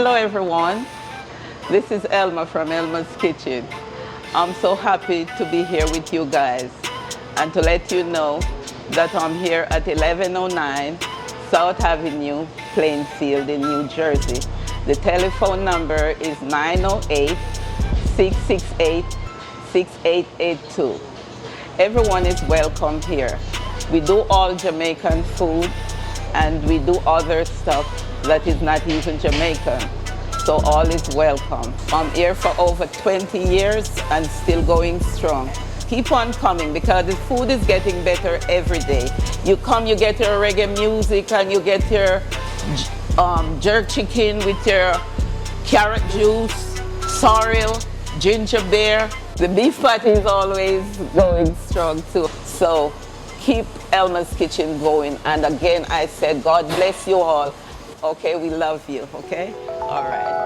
Hello everyone, this is Elma from Elma's Kitchen. I'm so happy to be here with you guys and to let you know that I'm here at 1109 South Avenue, Plainfield in New Jersey. The telephone number is 908-668-6882. Everyone is welcome here. We do all Jamaican food and we do other stuff that is not even Jamaican. So all is welcome. I'm here for over 20 years and still going strong. Keep on coming because the food is getting better every day. You come, you get your reggae music and you get your jerk chicken with your carrot juice, sorrel, ginger beer. The beef patty is always going strong too. So keep Elma's Kitchen going. And again, I said, God bless you all. Okay, we love you, okay? All right.